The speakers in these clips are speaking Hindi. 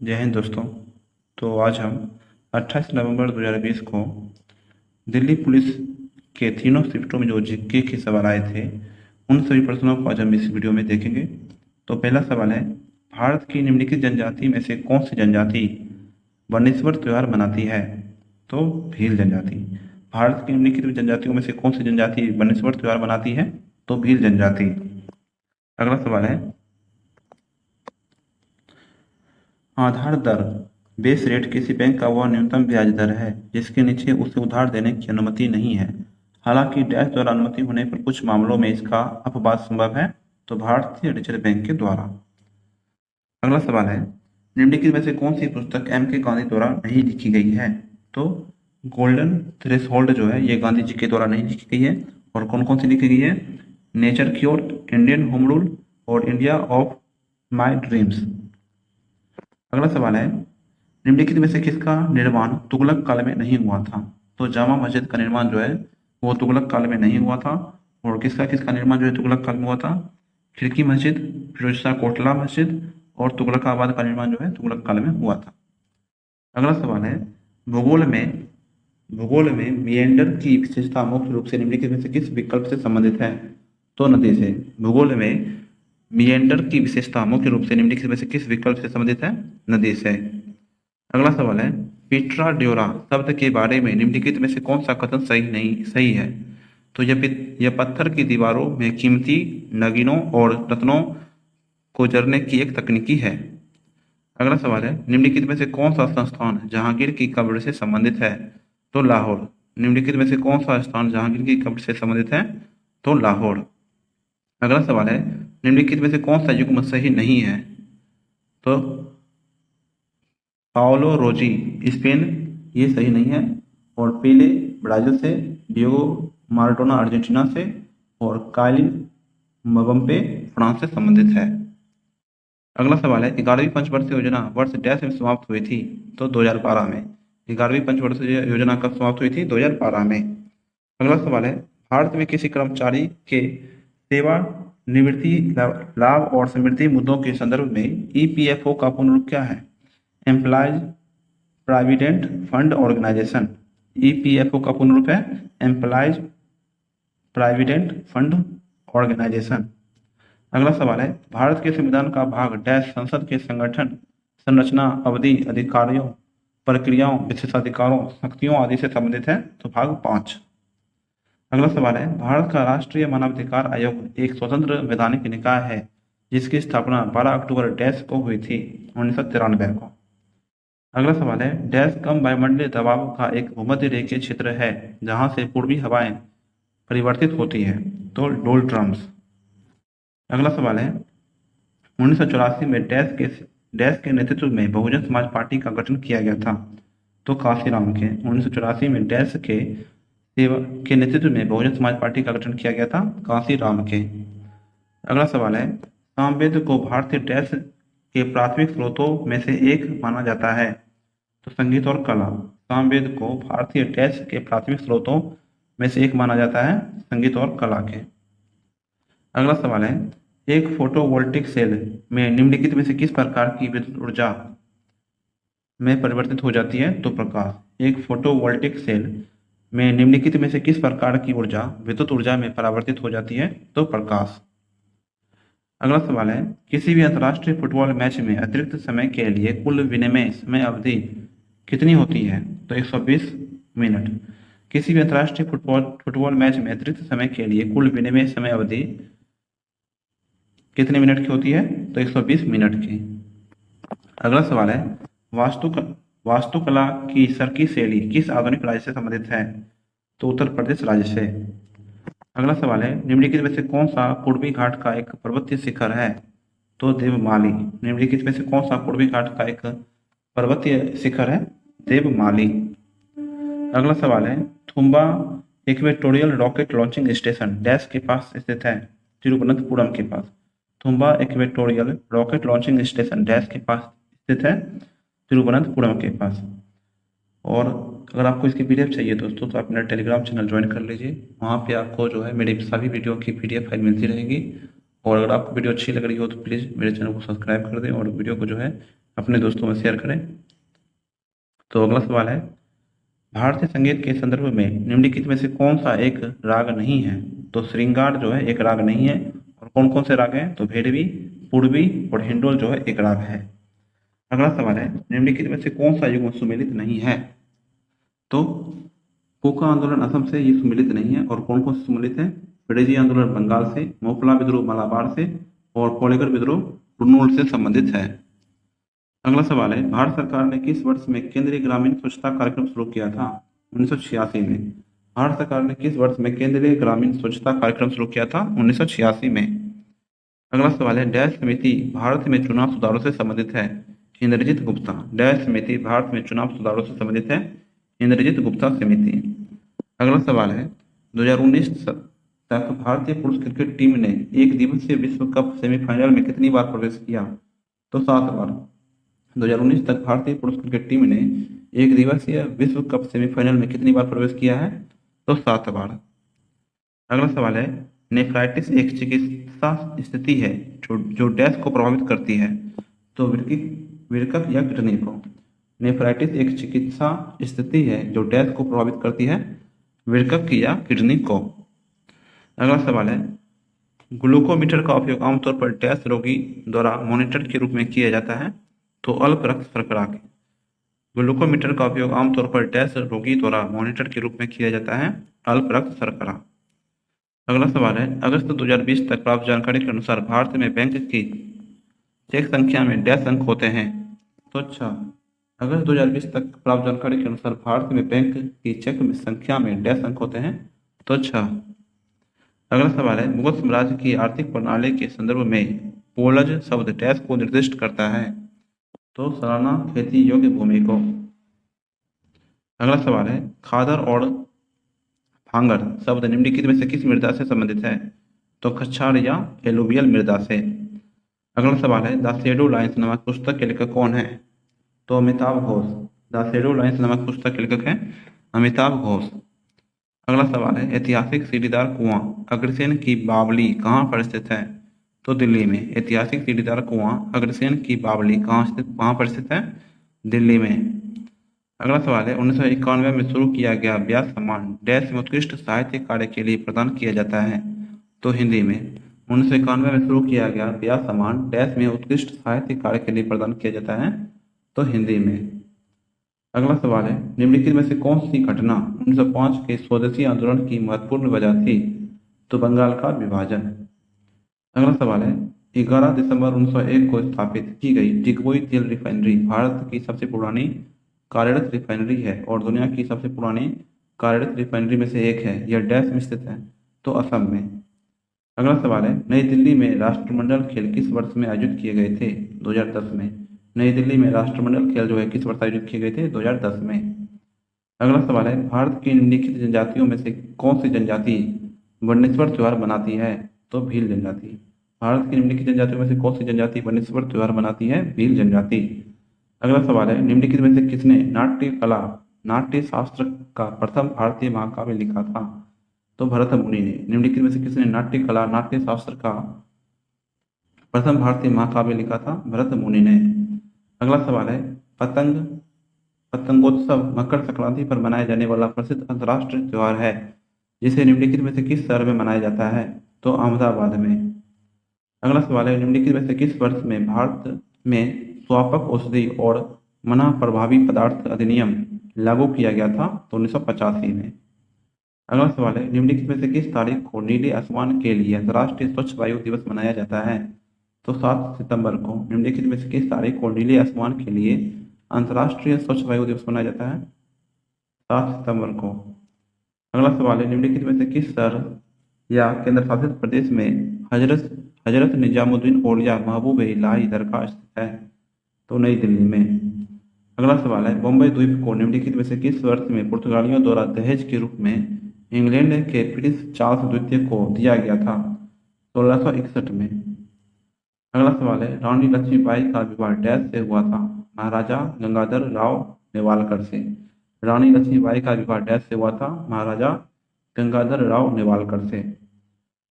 जय हिंद दोस्तों। तो आज हम 28 नवंबर 2020 को दिल्ली पुलिस के तीनों शिफ्टों में जो जीके के सवाल आए थे उन सभी प्रश्नों को आज हम इस वीडियो में देखेंगे। तो पहला सवाल है, भारत की निम्नलिखित जनजाति में से कौन सी जनजाति वनेश्वर त्योहार मनाती है? तो भील जनजाति। भारत की निम्नलिखित जनजातियों में से कौन सी जनजाति वनेश्वर त्योहार मनाती है? तो भील जनजाति। अगला सवाल है, आधार दर बेस रेट किसी बैंक का वह न्यूनतम ब्याज दर है जिसके नीचे उसे उधार देने की अनुमति नहीं है। हालांकि डैश द्वारा अनुमति होने पर कुछ मामलों में इसका अपवाद संभव है। तो भारतीय रिजर्व बैंक के द्वारा। अगला सवाल है, निम्नलिखित में से कौन सी पुस्तक एम के गांधी द्वारा नहीं लिखी गई है? तो गोल्डन थ्रेशोल्ड जो है ये गांधी जी के द्वारा नहीं लिखी गई है। और कौन कौन सी लिखी गई है? Nature cure, Indian home rule और इंडिया ऑफ माई ड्रीम्स। अगला सवाल है, निम्नलिखित में से किसका निर्माण तुगलक काल में नहीं हुआ था? तो जामा मस्जिद का निर्माण जो है वो तुगलक काल में नहीं हुआ था। और किसका किसका निर्माण जो है तुगलक काल में हुआ था? खिड़की मस्जिद, फिरोज शाह कोटला मस्जिद और तुगलकाबाद का निर्माण जो है तुगलक काल में हुआ था। अगला सवाल है, भूगोल में मिएंडर की विशेषता मुख्य रूप से निम्नलिखित में से किस विकल्प से संबंधित है? तो नदी से। भूगोल में मिएंडर की विशेषता मुख्य रूप से निम्नलिखित में से किस विकल्प से संबंधित है? नदी से। अगला सवाल है, पीट्रा ड्योरा शब्द के बारे में निम्नलिखित में से कौन सा कथन सही है? तो यह पत्थर की दीवारों में कीमती नगीनों और रत्नों को जरने की एक तकनीकी है। अगला सवाल है, निम्नलिखित में से कौन सा संस्थान जहांगीर की कब्र से संबंधित है? तो लाहौर। निम्नलिखित में से कौन सा स्थान जहांगीर की कब्र से संबंधित है? तो लाहौर। अगला सवाल है, निम्नलिखित में से कौन सा युग्म सही नहीं है? तो पाओलो रोजी स्पेन ये सही नहीं है। और पेले ब्राजील से, डियोगो माराडोना अर्जेंटीना से और काइलिन मबम्पे फ्रांस से संबंधित है। अगला सवाल है, 11वीं पंचवर्षीय योजना वर्ष डैश में समाप्त हुई थी? तो 2012 में। 11वीं पंचवर्षीय योजना कब समाप्त हुई थी? 2012 में। अगला सवाल है, भारत में किसी कर्मचारी के सेवा निवृत्ति लाभ और समृद्धि मुद्दों के संदर्भ में ईपीएफओ का पूर्ण रूप क्या है? Employees provident fund organisation. EPFO का पूर्ण रूप है एम्प्लॉयज प्रोविडेंट फंड ऑर्गेनाइजेशन। अगला सवाल है, भारत के संविधान का भाग डैश संसद के संगठन, संरचना, अवधि, अधिकारियों, प्रक्रियाओं, विशेषाधिकारों, शक्तियों आदि से संबंधित है? तो भाग 5। अगला सवाल है, भारत का राष्ट्रीय मानवाधिकार आयोग एक स्वतंत्र वैधानिक निकाय है जिसकी स्थापना 12 अक्टूबर डैश को हुई थी 1993 को। अगला सवाल है, डैश कम वायुमंडलीय दबाव का एक भूमध्य रेखीय क्षेत्र है जहां से पूर्वी हवाएं परिवर्तित होती है? तो डोल्ट्रम्स। अगला सवाल है, 1984 में डैश के नेतृत्व में बहुजन समाज पार्टी का गठन किया गया था? तो काशीराम के। 1984 में डैश के नेतृत्व में बहुजन समाज पार्टी का गठन किया गया था? काशीराम के। अगला सवाल है, सामवेद को भारतीय डैश के प्राथमिक स्रोतों में से एक माना जाता है? तो संगीत और कला। सामवेद को भारतीय डैश के प्राथमिक स्रोतों में से एक माना जाता है? संगीत और कला के। अगला सवाल है, एक फोटोवोल्टिक सेल में निम्नलिखित में से किस प्रकार की विद्युत ऊर्जा में परिवर्तित हो जाती है? तो प्रकाश। एक फोटोवोल्टिक सेल में निम्नलिखित में से किस प्रकार की ऊर्जा विद्युत ऊर्जा में परिवर्तित हो जाती है? तो प्रकाश। अगला सवाल है, किसी भी अंतर्राष्ट्रीय फुटबॉल मैच में अतिरिक्त समय के लिए कुल विनिमय समय अवधि कितनी होती है? तो 120 मिनट। किसी भी अंतर्राष्ट्रीय फुटबॉल मैच में अतिरिक्त समय के लिए कुल विनिमय समय अवधि कितने मिनट की होती है? तो 120 मिनट की। अगला सवाल है, वास्तुकला की सर्की शैली किस आधुनिक राज्य से संबंधित है? तो उत्तर प्रदेश राज्य से। अगला सवाल है, निम्नलिखित में से कौन सा पूर्वी घाट का एक पर्वतीय शिखर है? तो देवमाली। निम्नलिखित में से कौन सा पूर्वी घाट का एक पर्वतीय शिखर है? देवमाली। अगला सवाल है, Thumba equatorial rocket launching station dash के पास स्थित है? तिरुवनंतपुरम के पास। Thumba equatorial rocket launching station dash के पास स्थित है? तिरुवनंतपुरम के पास। और अगर आपको इसकी पीडीएफ चाहिए दोस्तों तो आप मेरा टेलीग्राम चैनल ज्वाइन कर लीजिए। वहाँ पे आपको जो है मेरी सभी वीडियो की पीडीएफ फाइल मिलती रहेगी। और अगर आपको वीडियो अच्छी लग रही हो तो प्लीज़ मेरे चैनल को सब्सक्राइब कर दें और वीडियो को जो है अपने दोस्तों में शेयर करें। तो अगला सवाल है, भारतीय संगीत के संदर्भ में निम्नलिखित में से कौन सा एक राग नहीं है? तो श्रृंगार जो है एक राग नहीं है। और कौन कौन से राग हैं? तो भैरवी, पूर्वी और हिंडोल जो है एक राग है। अगला सवाल है, निम्नलिखित में से कौन सा युग्म सुमेलित नहीं है? तो कोका आंदोलन असम से ये सुमेलित नहीं है। और कौन कौन से सुमेलित है? ब्रजेजी आंदोलन बंगाल से, मोपला विद्रोह मलाबार से और कोलेकर विद्रोह कुर्नूल से संबंधित है। अगला सवाल है, भारत सरकार ने किस वर्ष में केंद्रीय ग्रामीण स्वच्छता कार्यक्रम शुरू किया था? 1986 में। भारत सरकार ने किस वर्ष में केंद्रीय ग्रामीण स्वच्छता कार्यक्रम शुरू किया था? 1986 में। अगला सवाल है, डैश समिति भारत में चुनाव सुधारों से संबंधित है? इंद्रजीत गुप्ता। डैश समिति भारत में चुनाव सुधारों से संबंधित है? इंद्रजीत गुप्ता समिति। अगला सवाल है, 2019 तक भारतीय पुरुष क्रिकेट टीम ने एक दिवसीय विश्व कप सेमीफाइनल में कितनी बार प्रवेश किया? तो 7 बार। 2019 तक भारतीय पुरुष क्रिकेट टीम ने एक दिवसीय विश्व कप सेमीफाइनल में कितनी बार प्रवेश किया है? तो 7 बार। अगला सवाल है, नेफ्राइटिस एक चिकित्सा स्थिति है जो डैश को प्रभावित करती है? तो विरकक या किडनी को। नेफ्राइटिस एक चिकित्सा स्थिति है जो डैश को प्रभावित करती है? विरकक या किडनी को। अगला सवाल है, ग्लूकोमीटर का उपयोग आमतौर पर डैश रोगी द्वारा मॉनिटर के रूप में किया जाता है? तो अल्प रक्त शर्करा के। ग्लूकोमीटर का उपयोग आमतौर पर डैश रोगी द्वारा मॉनिटर के रूप में किया जाता है? अल्प रक्त शर्करा। अगला सवाल है, अगस्त 2020 तक प्राप्त जानकारी के अनुसार भारत में बैंक की चेक संख्या में डैश अंक होते हैं? तो अच्छा, अगस्त 2020 तक प्राप्त जानकारी के अनुसार भारत में बैंक की चेक संख्या में डैश अंक होते हैं? तो अच्छा। अगला सवाल है, मुगल साम्राज्य की आर्थिक प्रणाली के संदर्भ में पोलज शब्द डैश को निर्दिष्ट करता है? तो सालाना खेती योग्य भूमि को। अगला सवाल है, खादर और भांगर शब्द निम्नलिखित में से किस मृदा से संबंधित है? तो खच्चार या एलुवियल मृदा से। अगला सवाल है, द शैडो लाइन्स नामक पुस्तक के लेखक कौन है? तो Amitabh Ghosh. The shadow lines नामक पुस्तक के लेखक है अमिताभ घोष। अगला सवाल है, ऐतिहासिक सीढ़ीदार कुआं अग्रसेन की बावली कहाँ पर स्थित है? तो दिल्ली में। ऐतिहासिक सीढ़ीदार कुआं अग्रसेन की बावली कहाँ पर स्थित है? दिल्ली में। अगला सवाल है, 1991 में शुरू किया गया व्यास सम्मान डैश में उत्कृष्ट साहित्य कार्य के लिए प्रदान किया जाता है? तो हिंदी में। 1991 में शुरू किया गया व्यास सम्मान डैश में उत्कृष्ट साहित्य कार्य के लिए प्रदान किया जाता है? तो हिंदी में। अगला सवाल है, निम्नलिखित में से कौन सी घटना 1905 के स्वदेशी आंदोलन की महत्वपूर्ण वजह थी? तो बंगाल का विभाजन। अगला सवाल है, 11 दिसंबर 1901 को स्थापित की गई डिगबोई तेल रिफाइनरी भारत की सबसे पुरानी कार्यरत रिफाइनरी है और दुनिया की सबसे पुरानी कार्यरत रिफाइनरी में से एक है। यह डैश में स्थित है? तो असम में। अगला सवाल है, नई दिल्ली में राष्ट्रमंडल खेल किस वर्ष में आयोजित किए गए थे? 2010 में। नई दिल्ली में राष्ट्रमंडल खेल जो है किस वर्ष आयोजित किए गए थे? 2010 में। अगला सवाल है, भारत की निम्नलिखित जनजातियों में से कौन सी जनजाति वर्णेश्वर त्योहार मनाती है? तो भील जनजाति। भारत की निम्नलिखित जनजातियों में से कौन सी जनजाति वर्णेश्वर त्योहार मनाती है? भील जनजाति। अगला सवाल है, निम्नलिखित में से किसने नाट्य कला नाट्य शास्त्र का प्रथम भारतीय महाकाव्य लिखा था? तो भरत मुनि ने। निम्नलिखित में से किसने नाट्य कला नाट्य शास्त्र का प्रथम भारतीय महाकाव्य लिखा था? भरत मुनि ने। अगला सवाल है, पतंगोत्सव मकर संक्रांति पर मनाया जाने वाला प्रसिद्ध अंतर्राष्ट्रीय त्योहार है जिसे निम्नलिखित में से किस शहर में मनाया जाता है? तो अहमदाबाद में। अगला सवाल है, निम्नलिखित में से किस वर्ष में भारत में स्वापक औषधि और मना प्रभावी पदार्थ अधिनियम लागू किया गया था? तो 1985 में। अगला सवाल है, निम्नलिखित में से किस तारीख को नीले आसमान के लिए अंतर्राष्ट्रीय स्वच्छ वायु दिवस मनाया जाता है? तो 7 सितंबर को। निम्नलिखित में से किस तारीख को नीले आसमान के लिए अंतर्राष्ट्रीय स्वच्छ वायु दिवस मनाया जाता है? 7 सितंबर को। अगला सवाल है, निम्नलिखित में से किस शहर या केंद्र शासित प्रदेश में हजरत निजामुद्दीन औलिया महबूब इलाही दरगाह स्थित है? तो नई दिल्ली में। अगला सवाल है, बॉम्बे द्वीप को निम्नलिखित में से किस वर्ष में पुर्तगालियों द्वारा दहेज के रूप में इंग्लैंड के प्रिंस चार्ल्स द्वितीय को दिया गया था? 1661 में। अगला सवाल है, रानी लक्ष्मीबाई का विवाह डैश से हुआ था? महाराजा गंगाधर राव नेवालकर से। रानी लक्ष्मीबाई का विवाह डैश से हुआ था? महाराजा गंगाधर राव नेवालकर से।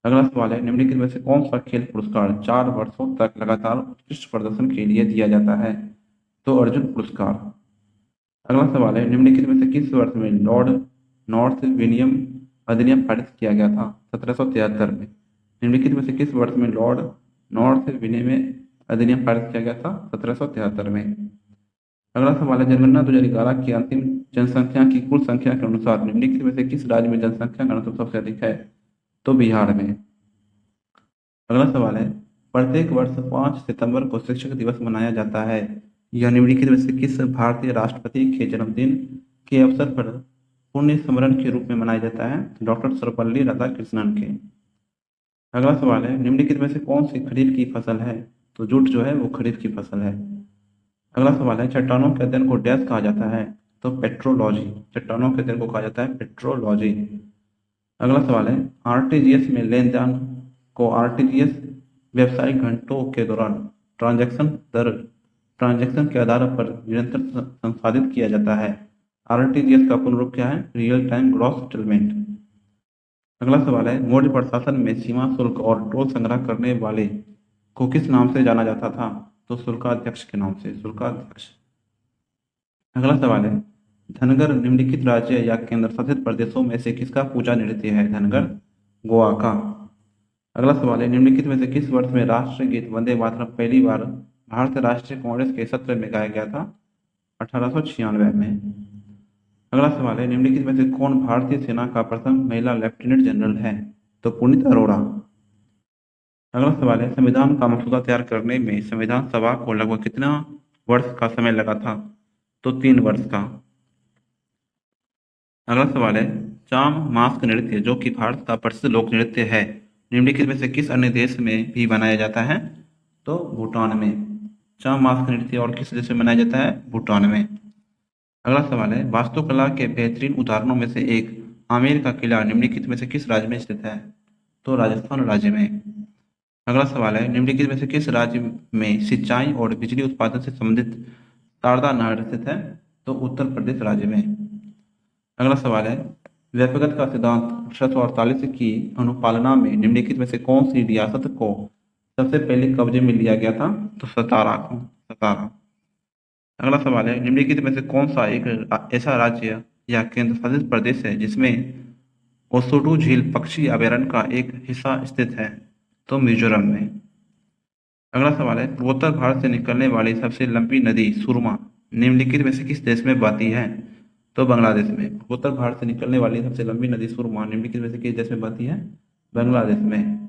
अगला सवाल है, निम्नलिखित में से कौन सा खेल पुरस्कार 4 वर्षों तक लगातार उत्कृष्ट प्रदर्शन के लिए दिया जाता है? तो अर्जुन पुरस्कार। अगला सवाल है, निम्नलिखित में से किस वर्ष में लॉर्ड नॉर्थ विलियम अधिनियम पारित किया गया था? 1773 में। निम्नलिखित में से किस वर्ष में लॉर्ड नॉर्थ विलियम अधिनियम पारित किया गया था? 1773 में। अगला सवाल है, जनगणना 2011 की अंतिम जनसंख्या की कुल संख्या के अनुसार निम्नलिखित में से किस राज्य में जनसंख्या घनत्व सबसे अधिक है? तो बिहार में। अगला सवाल है, प्रत्येक वर्ष 5 सितंबर को शिक्षक दिवस मनाया जाता है। यह निम्नलिखित में से किस भारतीय राष्ट्रपति के जन्मदिन के अवसर पर पुण्य स्मरण के रूप में मनाया जाता है? डॉक्टर सर्वपल्ली राधाकृष्णन के। अगला सवाल है, निम्नलिखित में से कौन सी खरीफ की फसल है? तो जूट जो है वो खरीफ की फसल है। अगला सवाल है, चट्टानों के अध्ययन को डैश कहा जाता है? तो पेट्रोलॉजी। चट्टानों के अध्ययन को कहा जाता है पेट्रोलॉजी। अगला सवाल है, आरटीजीएस में लेन देन को आरटीजीएस व्यावसायिक घंटों के दौरान ट्रांजैक्शन के आधार पर निरंतर संसाधित किया जाता है। आरटीजीएस का पूर्ण रूप क्या है? Real time gross settlement. अगला सवाल है, मौर्य प्रशासन में सीमा शुल्क और टोल संग्रह करने वाले को किस नाम से जाना जाता था? तो शुल्काध्यक्ष के नाम से, शुल्काध्यक्ष। अगला सवाल है, धनगर निम्नलिखित राज्य या केंद्र शासित प्रदेशों में से किसका पूजा नृत्य है? धनगर गोवा का। अगला सवाल है, निम्नलिखित में से किस वर्ष में राष्ट्रीय गीत वंदे मातरम पहली बार भारतीय राष्ट्रीय कांग्रेस के सत्र में गाया गया था? 1896 में। अगला सवाल है, निम्नलिखित में से कौन भारतीय सेना का प्रथम महिला लेफ्टिनेंट जनरल है? तो पुनीत अरोड़ा। अगला सवाल है, संविधान का मसौदा तैयार करने में संविधान सभा को लगभग कितना वर्ष का समय लगा था? तो 3 वर्ष का। अगला सवाल है, चाम मास्क नृत्य जो कि भारत का प्रसिद्ध लोक नृत्य है, निम्नलिखित में से किस अन्य देश में भी बनाया जाता है? तो भूटान में। चाम मास्क नृत्य और किस देश में मनाया जाता है? भूटान में। अगला सवाल है, वास्तुकला के बेहतरीन उदाहरणों में से एक आमेर का किला निम्नलिखित में से किस राज्य में स्थित है? तो राजस्थान राज्य में। अगला सवाल है, निम्नलिखित में से किस राज्य में सिंचाई और बिजली उत्पादन से संबंधित शारदा नहर स्थित है? तो उत्तर प्रदेश राज्य में। अगला सवाल है, व्यक्तिगत का सिद्धांत 1848 की अनुपालना में निम्नलिखित में से कौन सी रियासत को सबसे पहले कब्जे में लिया गया था? तो सतारा को, सतारा। अगला सवाल है, निम्नलिखित में से कौन सा एक ऐसा राज्य या केंद्र शासित प्रदेश है जिसमें ओसुडू झील पक्षी अभयारण्य का एक हिस्सा स्थित है? तो मिजोरम में। अगला सवाल है, पूर्वोत्तर भारत से निकलने वाली सबसे लंबी नदी सुरमा निम्नलिखित में से किस देश में बहती है? तो बांग्लादेश में। पूर्वोत्तर भारत से निकलने वाली सबसे लंबी नदी सुरमा निम्नलिखित में से किस देश में बहती है? बांग्लादेश में।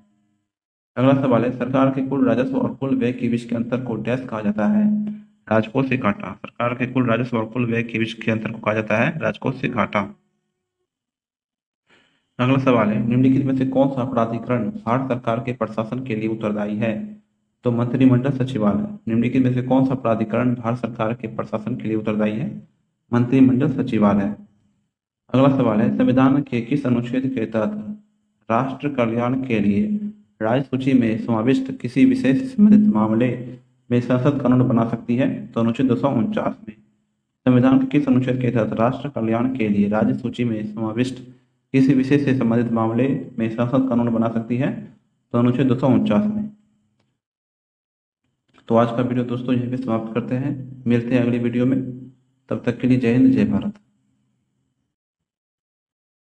अगला सवाल है, सरकार के कुल राजस्व और कुल व्यय के बीच के अंतर को डैश कहा जाता है? राजकोष से घाटा। सरकार के कुल राजस्व और कुल व्यय के बीच के अंतर को कहा जाता है राजकोष से घाटा। अगला सवाल है, निम्नलिखित में से कौन सा प्राधिकरण भारत सरकार के प्रशासन के लिए उत्तरदायी है? तो मंत्रिमंडल सचिवालय। निम्नलिखित में से कौन सा प्राधिकरण भारत सरकार के प्रशासन के लिए उत्तरदायी है? मंत्रिमंडल सचिवालय। अगला सवाल है, संविधान के किस अनुच्छेद के तहत राष्ट्र कल्याण के लिए राज्य सूची में समाविष्ट किसी विशेष से संबंधित मामले में संसद कानून बना सकती है? तो अनुच्छेद 249 में। संविधान के किस अनुच्छेद के तहत राष्ट्र कल्याण के लिए राज्य सूची में समाविष्ट किसी विषय से संबंधित मामले में संसद कानून बना सकती है? तो अनुच्छेद 249 में। तो आज का वीडियो दोस्तों यहीं पे समाप्त करते हैं, मिलते हैं अगली वीडियो में। तब तक के लिए जय हिंद, जय भारत।